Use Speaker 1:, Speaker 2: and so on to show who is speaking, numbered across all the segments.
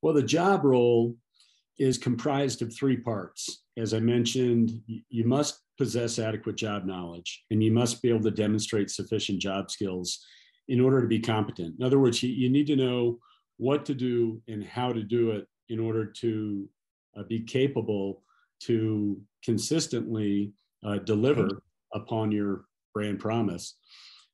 Speaker 1: Well, the job role is comprised of three parts. As I mentioned, you must possess adequate job knowledge, and you must be able to demonstrate sufficient job skills in order to be competent. In other words, you need to know what to do and how to do it in order to be capable to consistently deliver upon your brand promise.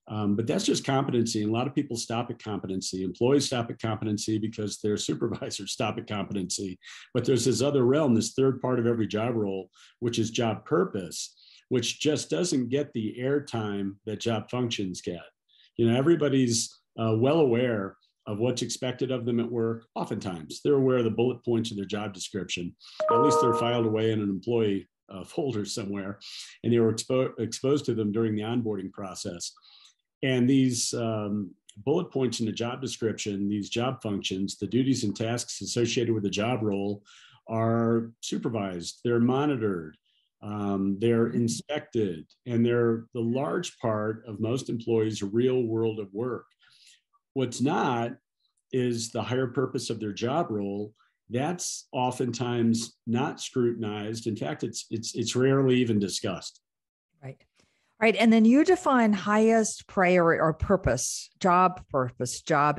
Speaker 1: But that's just competency. And a lot of people stop at competency. Employees stop at competency because their supervisors stop at competency. But there's this other realm, this third part of every job role, which is job purpose, which just doesn't get the airtime that job functions get. You know, everybody's well aware of what's expected of them at work. Oftentimes, they're aware of the bullet points of their job description. At least they're filed away in an employee folder somewhere, and they were exposed to them during the onboarding process. And these bullet points in the job description, these job functions, the duties and tasks associated with the job role are supervised, they're monitored, they're inspected, and they're the large part of most employees' real world of work. What's not is the higher purpose of their job role. That's oftentimes not scrutinized. In fact, it's rarely even discussed.
Speaker 2: Right. Right. And then you define highest priority or purpose, job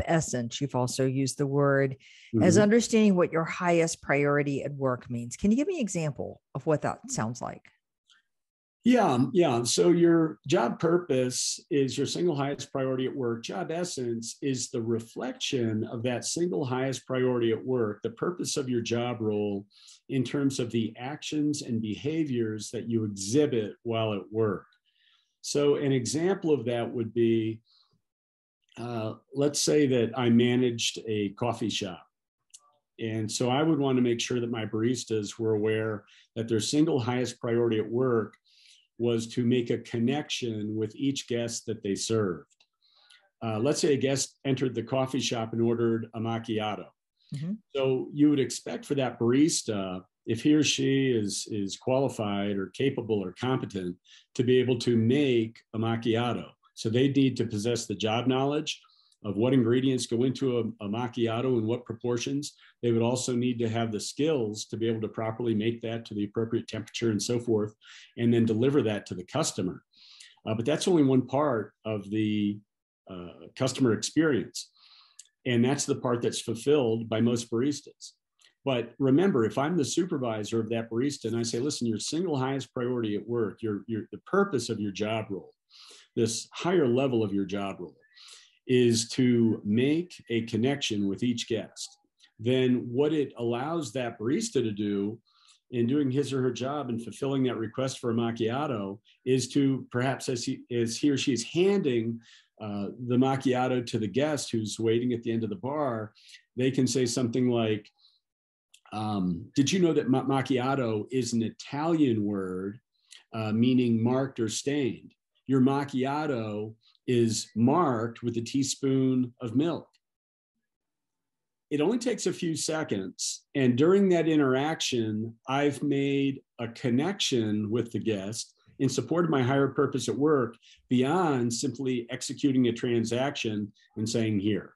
Speaker 2: essence. You've also used the word as understanding what your highest priority at work means. Can you give me an example of what that sounds like?
Speaker 1: Yeah. So your job purpose is your single highest priority at work. Job essence is the reflection of that single highest priority at work, the purpose of your job role in terms of the actions and behaviors that you exhibit while at work. So an example of that would be, let's say that I managed a coffee shop. And so I would want to make sure that my baristas were aware that their single highest priority at work was to make a connection with each guest that they served. Let's say a guest entered the coffee shop and ordered a macchiato. So you would expect for that barista, if he or she is qualified or capable or competent, to be able to make a macchiato. So they need to possess the job knowledge of what ingredients go into a macchiato and what proportions. They would also need to have the skills to be able to properly make that to the appropriate temperature and so forth, and then deliver that to the customer. But that's only one part of the customer experience. And that's the part that's fulfilled by most baristas. But remember, if I'm the supervisor of that barista and I say, listen, your single highest priority at work, the purpose of your job role, this higher level of your job role, is to make a connection with each guest, then what it allows that barista to do in doing his or her job and fulfilling that request for a macchiato is to perhaps, as he or she is handing the macchiato to the guest who's waiting at the end of the bar, they can say something like, did you know that macchiato is an Italian word meaning marked or stained? Your macchiato is marked with a teaspoon of milk. It only takes a few seconds. And during that interaction, I've made a connection with the guest in support of my higher purpose at work beyond simply executing a transaction and saying, here.